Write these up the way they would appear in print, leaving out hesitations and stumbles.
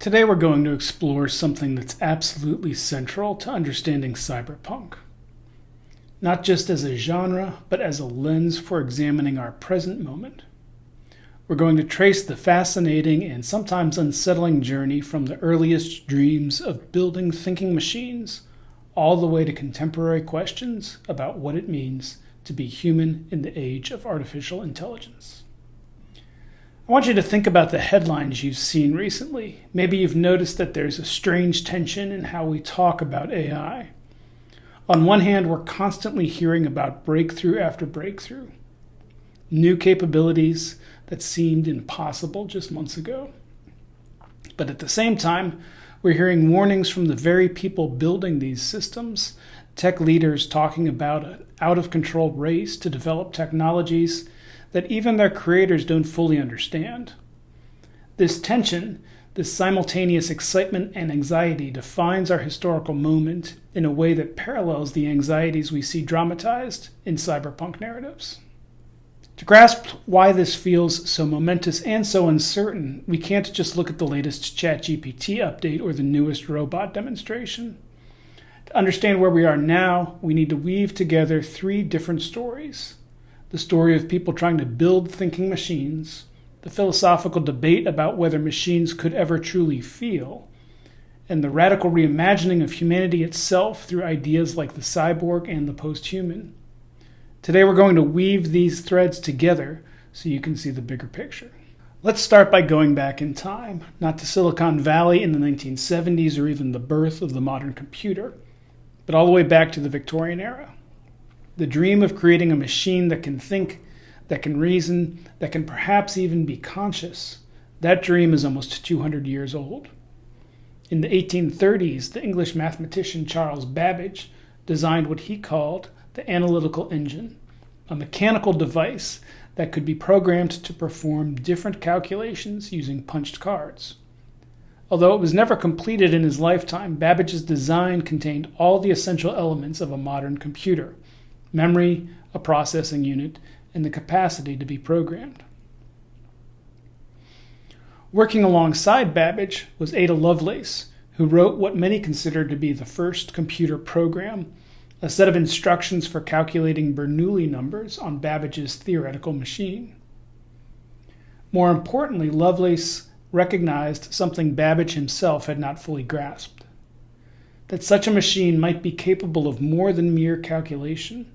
Today we're going to explore something that's absolutely central to understanding cyberpunk. Not just as a genre, but as a lens for examining our present moment. We're going to trace the fascinating and sometimes unsettling journey from the earliest dreams of building thinking machines all the way to contemporary questions about what it means to be human in the age of artificial intelligence. I want you to think about the headlines you've seen recently. Maybe you've noticed that there's a strange tension in how we talk about AI. On one hand, we're constantly hearing about breakthrough after breakthrough, new capabilities that seemed impossible just months ago. But at the same time, we're hearing warnings from the very people building these systems, tech leaders talking about an out-of-control race to develop technologies that even their creators don't fully understand. This tension, this simultaneous excitement and anxiety defines our historical moment in a way that parallels the anxieties we see dramatized in cyberpunk narratives. To grasp why this feels so momentous and so uncertain, we can't just look at the latest ChatGPT update or the newest robot demonstration. To understand where we are now, we need to weave together three different stories. The story of people trying to build thinking machines, the philosophical debate about whether machines could ever truly feel, and the radical reimagining of humanity itself through ideas like the cyborg and the post-human. Today we're going to weave these threads together so you can see the bigger picture. Let's start by going back in time, not to Silicon Valley in the 1970s or even the birth of the modern computer, but all the way back to the Victorian era. The dream of creating a machine that can think, that can reason, that can perhaps even be conscious, that dream is almost 200 years old. In the 1830s, the English mathematician Charles Babbage designed what he called the analytical engine, a mechanical device that could be programmed to perform different calculations using punched cards. Although it was never completed in his lifetime, Babbage's design contained all the essential elements of a modern computer: memory, a processing unit, and the capacity to be programmed. Working alongside Babbage was Ada Lovelace, who wrote what many consider to be the first computer program, a set of instructions for calculating Bernoulli numbers on Babbage's theoretical machine. More importantly, Lovelace recognized something Babbage himself had not fully grasped: that such a machine might be capable of more than mere calculation.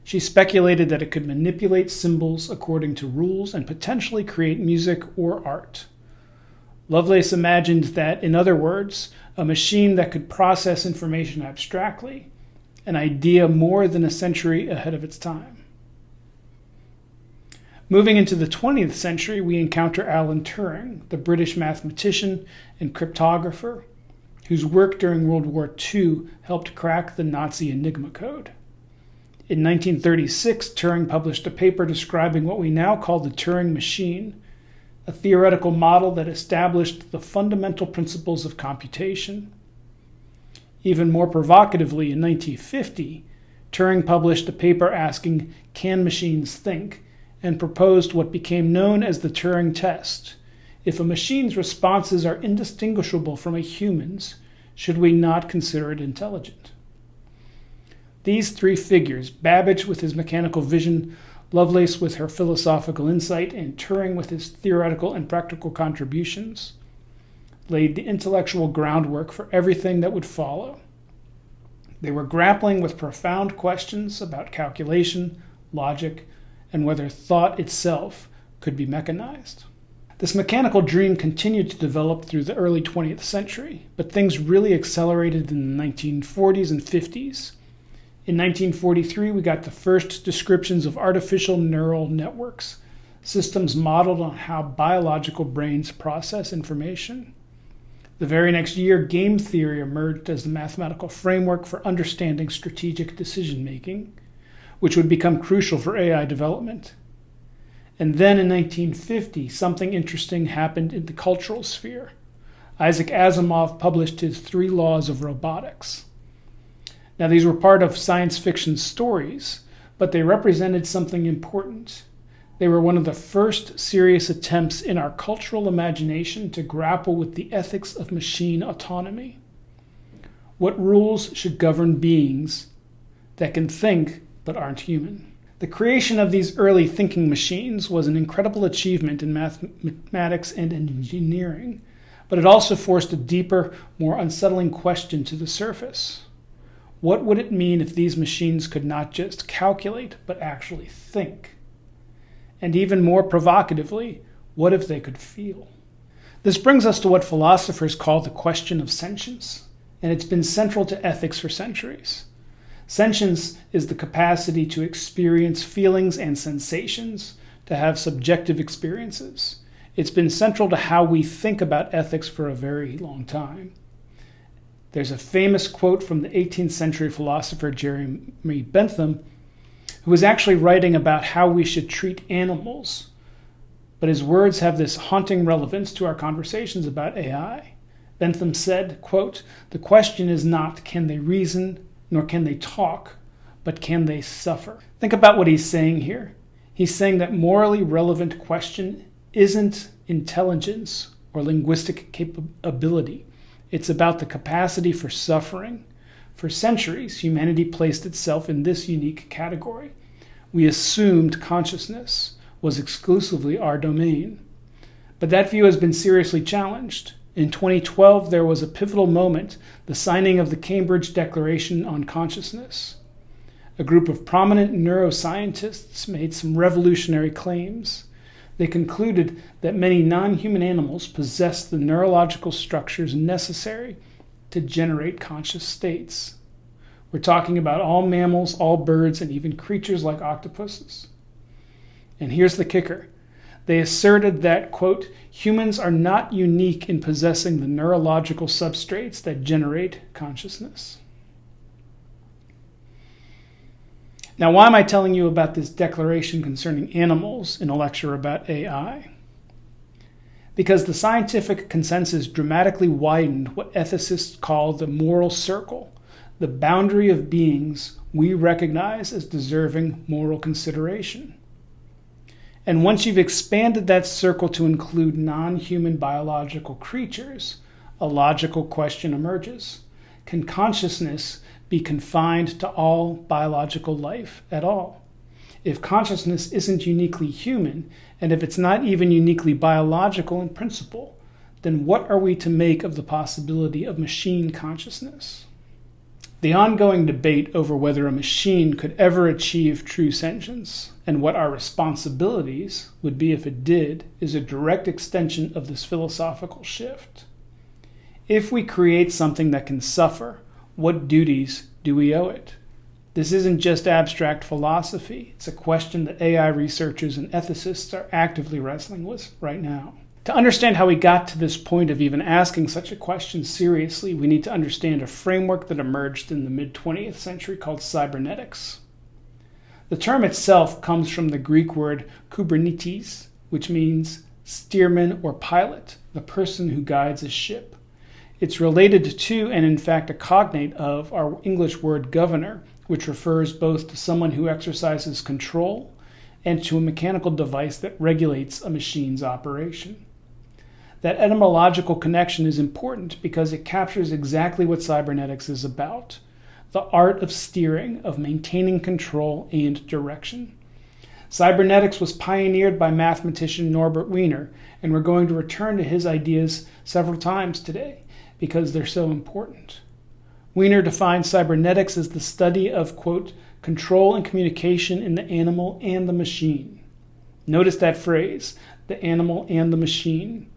She speculated that it could manipulate symbols according to rules and potentially create music or art. Lovelace imagined that, in other words, a machine that could process information abstractly, an idea more than a century ahead of its time. Moving into the 20th century, we encounter Alan Turing, the British mathematician and cryptographer, whose work during World War II helped crack the Nazi Enigma code. In 1936, Turing published a paper describing what we now call the Turing machine, a theoretical model that established the fundamental principles of computation. Even more provocatively, in 1950, Turing published a paper asking, "Can machines think?" and proposed what became known as the Turing test. If a machine's responses are indistinguishable from a human's, should we not consider it intelligent? These three figures, Babbage with his mechanical vision, Lovelace with her philosophical insight, and Turing with his theoretical and practical contributions, laid the intellectual groundwork for everything that would follow. They were grappling with profound questions about calculation, logic, and whether thought itself could be mechanized. This mechanical dream continued to develop through the early 20th century, but things really accelerated in the 1940s and 50s. In 1943, we got the first descriptions of artificial neural networks, systems modeled on how biological brains process information. The very next year, game theory emerged as the mathematical framework for understanding strategic decision-making, which would become crucial for AI development. And then in 1950, something interesting happened in the cultural sphere. Isaac Asimov published his 3 Laws of Robotics. Now, these were part of science fiction stories, but they represented something important. They were one of the first serious attempts in our cultural imagination to grapple with the ethics of machine autonomy. What rules should govern beings that can think but aren't human? The creation of these early thinking machines was an incredible achievement in mathematics and engineering, but it also forced a deeper, more unsettling question to the surface. What would it mean if these machines could not just calculate, but actually think? And even more provocatively, what if they could feel? This brings us to what philosophers call the question of sentience, and it's been central to ethics for centuries. Sentience is the capacity to experience feelings and sensations, to have subjective experiences. It's been central to how we think about ethics for a very long time. There's a famous quote from the 18th century philosopher Jeremy Bentham, who was actually writing about how we should treat animals. But his words have this haunting relevance to our conversations about AI. Bentham said, quote, "The question is not can they reason, nor can they talk, but can they suffer?" Think about what he's saying here. He's saying that morally relevant question isn't intelligence or linguistic capability. It's about the capacity for suffering. For centuries, humanity placed itself in this unique category. We assumed consciousness was exclusively our domain. But that view has been seriously challenged. In 2012, there was a pivotal moment, the signing of the Cambridge Declaration on Consciousness. A group of prominent neuroscientists made some revolutionary claims. They concluded that many non-human animals possess the neurological structures necessary to generate conscious states. We're talking about all mammals, all birds, and even creatures like octopuses. And here's the kicker. They asserted that, quote, "humans are not unique in possessing the neurological substrates that generate consciousness." Now, why am I telling you about this declaration concerning animals in a lecture about AI? Because the scientific consensus dramatically widened what ethicists call the moral circle, the boundary of beings we recognize as deserving moral consideration. And once you've expanded that circle to include non-human biological creatures, a logical question emerges. Can consciousness be confined to all biological life at all? If consciousness isn't uniquely human, and if it's not even uniquely biological in principle, then what are we to make of the possibility of machine consciousness? The ongoing debate over whether a machine could ever achieve true sentience and what our responsibilities would be if it did is a direct extension of this philosophical shift. If we create something that can suffer, what duties do we owe it? This isn't just abstract philosophy. It's a question that AI researchers and ethicists are actively wrestling with right now. To understand how we got to this point of even asking such a question seriously, we need to understand a framework that emerged in the mid-20th century called cybernetics. The term itself comes from the Greek word kubernetes, which means steerman or pilot, the person who guides a ship. It's related to, and in fact a cognate of, our English word governor, which refers both to someone who exercises control and to a mechanical device that regulates a machine's operation. That etymological connection is important because it captures exactly what cybernetics is about, the art of steering, of maintaining control and direction. Cybernetics was pioneered by mathematician Norbert Wiener, and we're going to return to his ideas several times today because they're so important. Wiener defined cybernetics as the study of, quote, control and communication in the animal and the machine. Notice that phrase, the animal and the machine.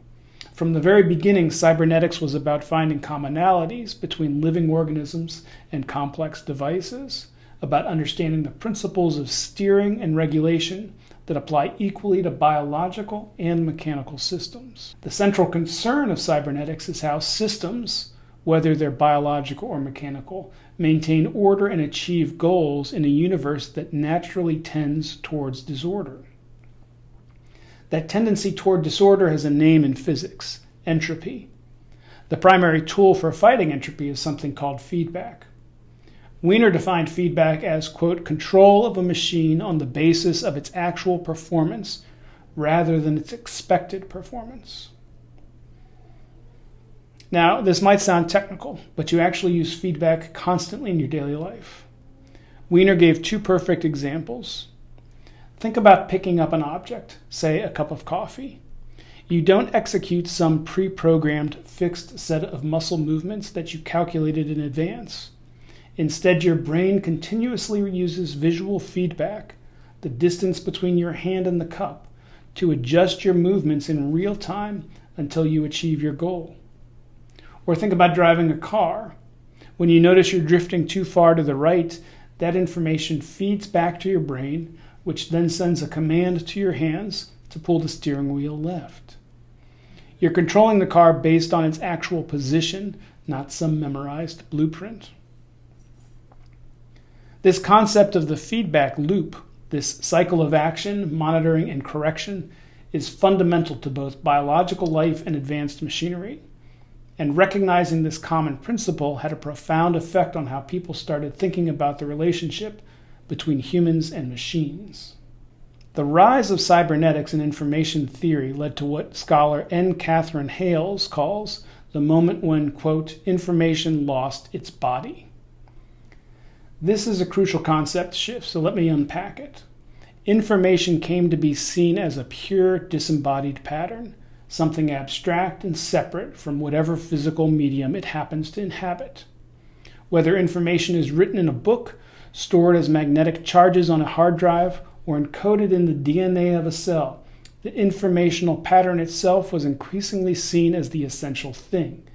From the very beginning, cybernetics was about finding commonalities between living organisms and complex devices, about understanding the principles of steering and regulation that apply equally to biological and mechanical systems. The central concern of cybernetics is how systems, whether they're biological or mechanical, maintain order and achieve goals in a universe that naturally tends towards disorder. That tendency toward disorder has a name in physics, entropy. The primary tool for fighting entropy is something called feedback. Wiener defined feedback as, quote, control of a machine on the basis of its actual performance rather than its expected performance. Now, this might sound technical, but you actually use feedback constantly in your daily life. Wiener gave two perfect examples. Think about picking up an object, say a cup of coffee. You don't execute some pre-programmed fixed set of muscle movements that you calculated in advance. Instead, your brain continuously uses visual feedback, the distance between your hand and the cup, to adjust your movements in real time until you achieve your goal. Or think about driving a car. When you notice you're drifting too far to the right, that information feeds back to your brain, which then sends a command to your hands to pull the steering wheel left. You're controlling the car based on its actual position, not some memorized blueprint. This concept of the feedback loop, this cycle of action, monitoring, and correction, is fundamental to both biological life and advanced machinery. And recognizing this common principle had a profound effect on how people started thinking about the relationship between humans and machines. The rise of cybernetics and information theory led to what scholar N. Catherine Hales calls the moment when, quote, information lost its body. This is a crucial concept shift, so let me unpack it. Information came to be seen as a pure, disembodied pattern, something abstract and separate from whatever physical medium it happens to inhabit. Whether information is written in a book, stored as magnetic charges on a hard drive, or encoded in the DNA of a cell, the informational pattern itself was increasingly seen as the essential thing,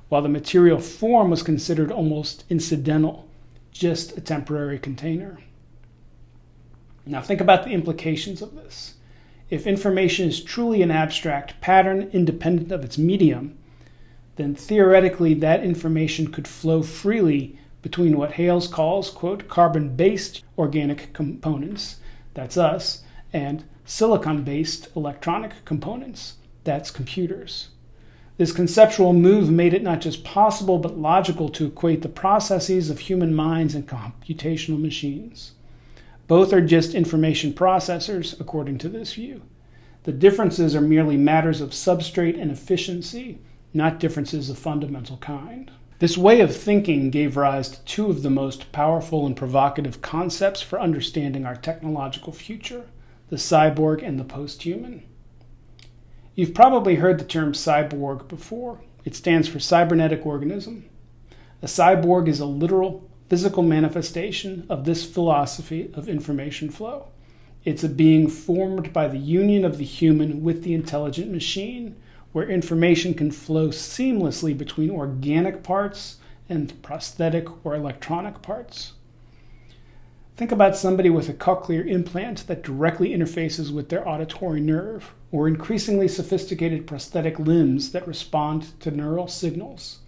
while the material form was considered almost incidental, just a temporary container. Now think about the implications of this. If information is truly an abstract pattern independent of its medium, then theoretically that information could flow freely between what Hales calls, quote, carbon-based organic components, that's us, and silicon-based electronic components, that's computers. This conceptual move made it not just possible but logical to equate the processes of human minds and computational machines. Both are just information processors, according to this view. The differences are merely matters of substrate and efficiency, not differences of fundamental kind. This way of thinking gave rise to two of the most powerful and provocative concepts for understanding our technological future, the cyborg and the post-human. You've probably heard the term cyborg before. It stands for cybernetic organism. A cyborg is a literal, physical manifestation of this philosophy of information flow. It's a being formed by the union of the human with the intelligent machine, where information can flow seamlessly between organic parts and prosthetic or electronic parts. Think about somebody with a cochlear implant that directly interfaces with their auditory nerve, or increasingly sophisticated prosthetic limbs that respond to neural signals.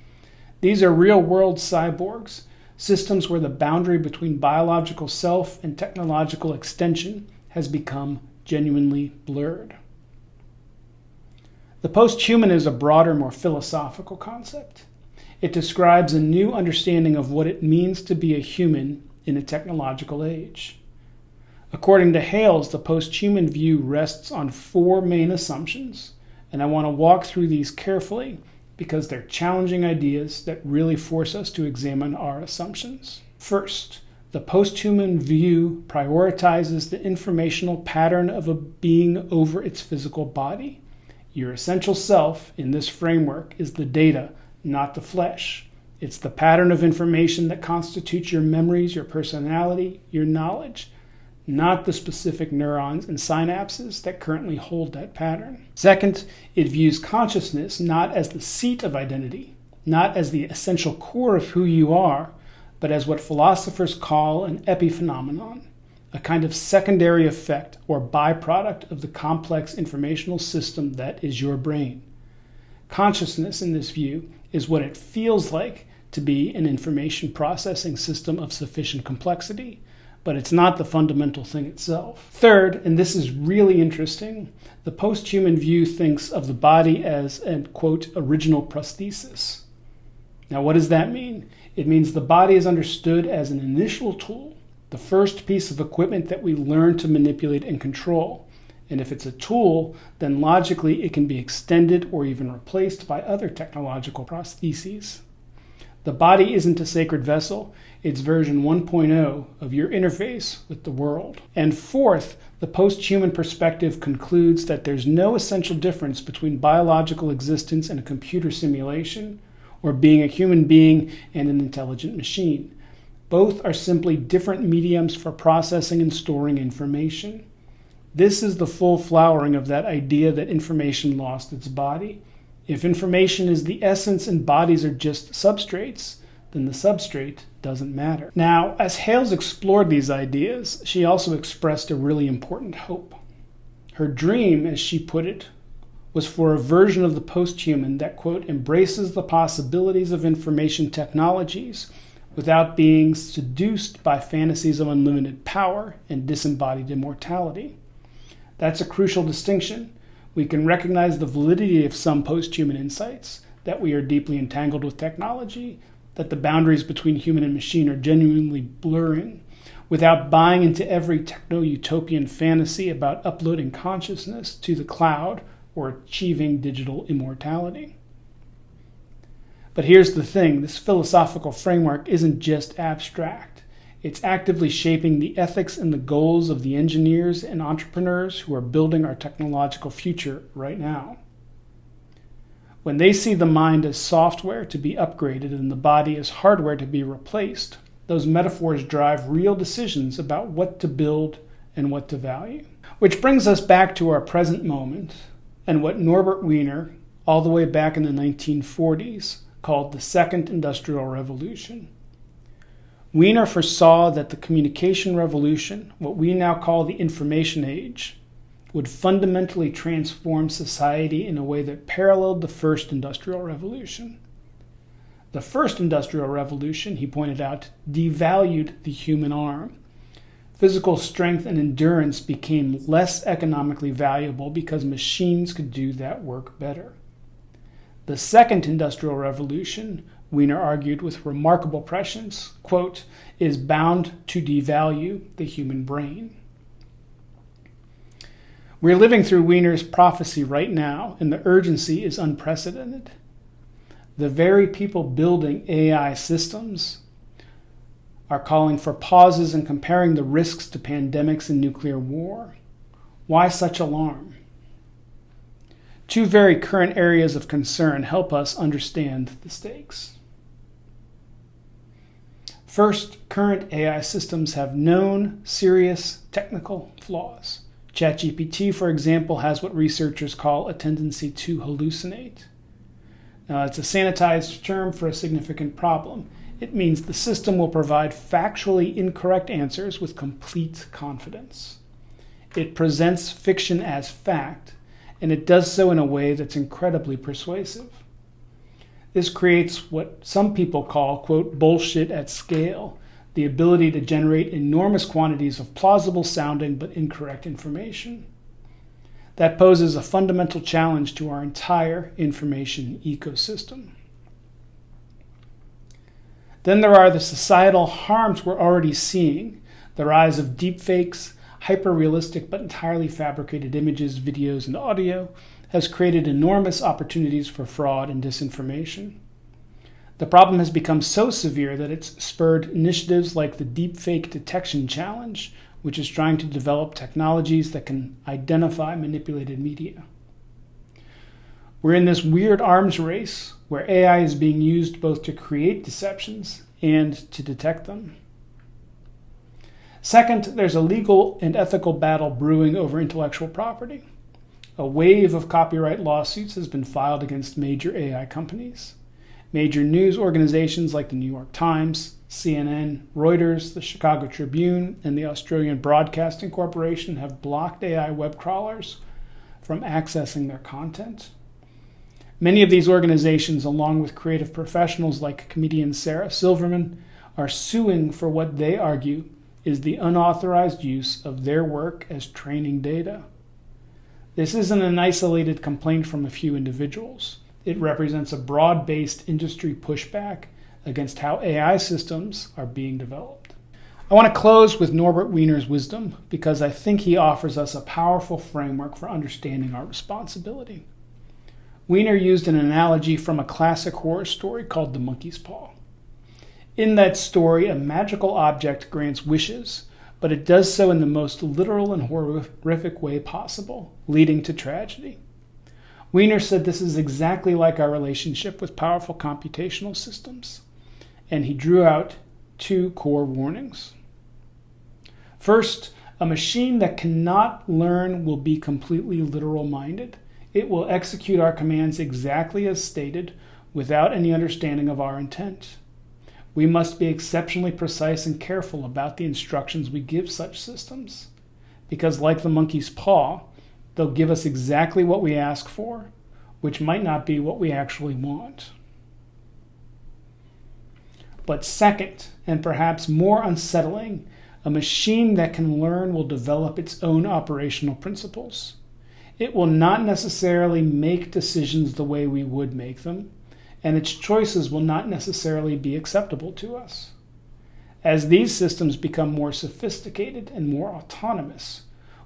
These are real-world cyborgs, systems where the boundary between biological self and technological extension has become genuinely blurred. The post-human is a broader, more philosophical concept. It describes a new understanding of what it means to be a human in a technological age. According to Hales, the post-human view rests on four main assumptions, and I want to walk through these carefully because they're challenging ideas that really force us to examine our assumptions. First, the post-human view prioritizes the informational pattern of a being over its physical body. Your essential self in this framework is the data, not the flesh. It's the pattern of information that constitutes your memories, your personality, your knowledge, not the specific neurons and synapses that currently hold that pattern. Second, it views consciousness not as the seat of identity, not as the essential core of who you are, but as what philosophers call an epiphenomenon, a kind of secondary effect or byproduct of the complex informational system that is your brain. Consciousness, in this view, is what it feels like to be an information processing system of sufficient complexity, but it's not the fundamental thing itself. Third, and this is really interesting, the post-human view thinks of the body as an, quote, original prosthesis. Now, what does that mean? It means the body is understood as an initial tool, the first piece of equipment that we learn to manipulate and control. And if it's a tool, then logically it can be extended or even replaced by other technological prostheses. The body isn't a sacred vessel, it's version 1.0 of your interface with the world. And fourth, the post-human perspective concludes that there's no essential difference between biological existence and a computer simulation, or being a human being and an intelligent machine. Both are simply different mediums for processing and storing information. This is the full flowering of that idea that information lost its body. If information is the essence and bodies are just substrates, then the substrate doesn't matter. Now, as Hales explored these ideas, she also expressed a really important hope. Her dream, as she put it, was for a version of the post-human that, quote, embraces the possibilities of information technologies without being seduced by fantasies of unlimited power and disembodied immortality. That's a crucial distinction. We can recognize the validity of some post-human insights, that we are deeply entangled with technology, that the boundaries between human and machine are genuinely blurring, without buying into every techno-utopian fantasy about uploading consciousness to the cloud or achieving digital immortality. But here's the thing, this philosophical framework isn't just abstract. It's actively shaping the ethics and the goals of the engineers and entrepreneurs who are building our technological future right now. When they see the mind as software to be upgraded and the body as hardware to be replaced, those metaphors drive real decisions about what to build and what to value. Which brings us back to our present moment and what Norbert Wiener, all the way back in the 1940s, called the Second Industrial Revolution. Wiener foresaw that the communication revolution, what we now call the information age, would fundamentally transform society in a way that paralleled the First Industrial Revolution. The First Industrial Revolution, he pointed out, devalued the human arm. Physical strength and endurance became less economically valuable because machines could do that work better. The Second Industrial Revolution, Wiener argued with remarkable prescience, quote, is bound to devalue the human brain. We're living through Wiener's prophecy right now, and the urgency is unprecedented. The very people building AI systems are calling for pauses and comparing the risks to pandemics and nuclear war. Why such alarm? Two very current areas of concern help us understand the stakes. First, current AI systems have known serious technical flaws. ChatGPT, for example, has what researchers call a tendency to hallucinate. Now, it's a sanitized term for a significant problem. It means the system will provide factually incorrect answers with complete confidence. It presents fiction as fact, and it does so in a way that's incredibly persuasive. This creates what some people call, quote, bullshit at scale, the ability to generate enormous quantities of plausible sounding but incorrect information. That poses a fundamental challenge to our entire information ecosystem. Then there are the societal harms we're already seeing, the rise of deepfakes, hyper-realistic but entirely fabricated images, videos, and audio has created enormous opportunities for fraud and disinformation. The problem has become so severe that it's spurred initiatives like the Deepfake Detection Challenge, which is trying to develop technologies that can identify manipulated media. We're in this weird arms race where AI is being used both to create deceptions and to detect them. Second, there's a legal and ethical battle brewing over intellectual property. A wave of copyright lawsuits has been filed against major AI companies. Major news organizations like the New York Times, CNN, Reuters, the Chicago Tribune, and the Australian Broadcasting Corporation have blocked AI web crawlers from accessing their content. Many of these organizations, along with creative professionals like comedian Sarah Silverman, are suing for what they argue is the unauthorized use of their work as training data. This isn't an isolated complaint from a few individuals. It represents a broad-based industry pushback against how AI systems are being developed. I want to close with Norbert Wiener's wisdom because I think he offers us a powerful framework for understanding our responsibility. Wiener used an analogy from a classic horror story called The Monkey's Paw. In that story, a magical object grants wishes, but it does so in the most literal and horrific way possible, leading to tragedy. Wiener said this is exactly like our relationship with powerful computational systems, and he drew out 2 core warnings. First, a machine that cannot learn will be completely literal-minded. It will execute our commands exactly as stated without any understanding of our intent. We must be exceptionally precise and careful about the instructions we give such systems, because like the monkey's paw, they'll give us exactly what we ask for, which might not be what we actually want. But second, and perhaps more unsettling, a machine that can learn will develop its own operational principles. It will not necessarily make decisions the way we would make them, and its choices will not necessarily be acceptable to us. As these systems become more sophisticated and more autonomous,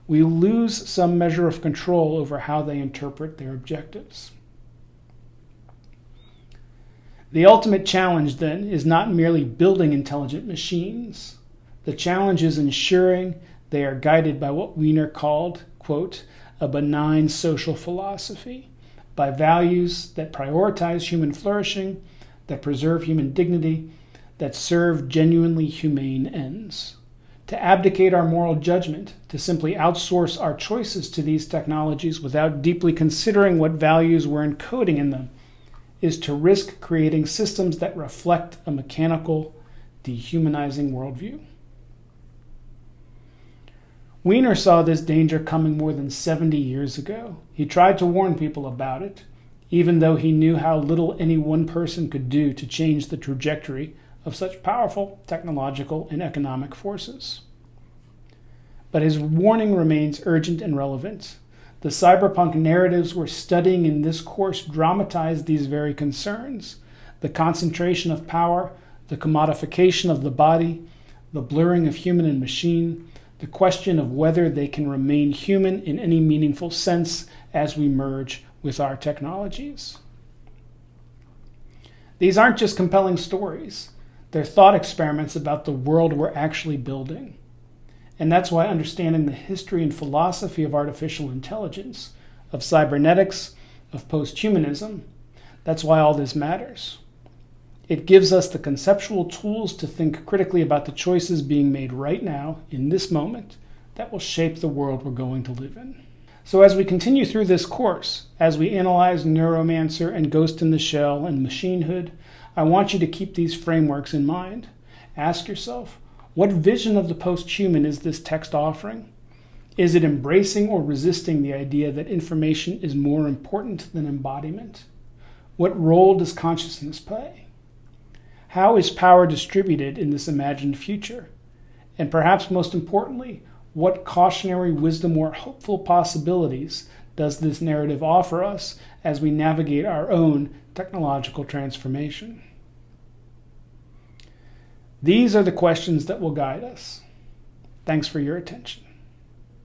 we lose some measure of control over how they interpret their objectives. The ultimate challenge, then, is not merely building intelligent machines. The challenge is ensuring they are guided by what Wiener called, quote, a benign social philosophy, by values that prioritize human flourishing, that preserve human dignity, that serve genuinely humane ends. To abdicate our moral judgment, to simply outsource our choices to these technologies without deeply considering what values we're encoding in them, is to risk creating systems that reflect a mechanical, dehumanizing worldview. Wiener saw this danger coming more than 70 years ago. He tried to warn people about it, even though he knew how little any one person could do to change the trajectory of such powerful technological and economic forces. But his warning remains urgent and relevant. The cyberpunk narratives we're studying in this course dramatize these very concerns: the concentration of power, the commodification of the body, the blurring of human and machine, the question of whether they can remain human in any meaningful sense as we merge with our technologies. These aren't just compelling stories. They're thought experiments about the world we're actually building. And that's why understanding the history and philosophy of artificial intelligence, of cybernetics, of posthumanism, that's why all this matters. It gives us the conceptual tools to think critically about the choices being made right now, in this moment, that will shape the world we're going to live in. So as we continue through this course, as we analyze Neuromancer and Ghost in the Shell and Machinehood, I want you to keep these frameworks in mind. Ask yourself, what vision of the post-human is this text offering? Is it embracing or resisting the idea that information is more important than embodiment? What role does consciousness play? How is power distributed in this imagined future? And perhaps most importantly, what cautionary wisdom or hopeful possibilities does this narrative offer us as we navigate our own technological transformation? These are the questions that will guide us. Thanks for your attention.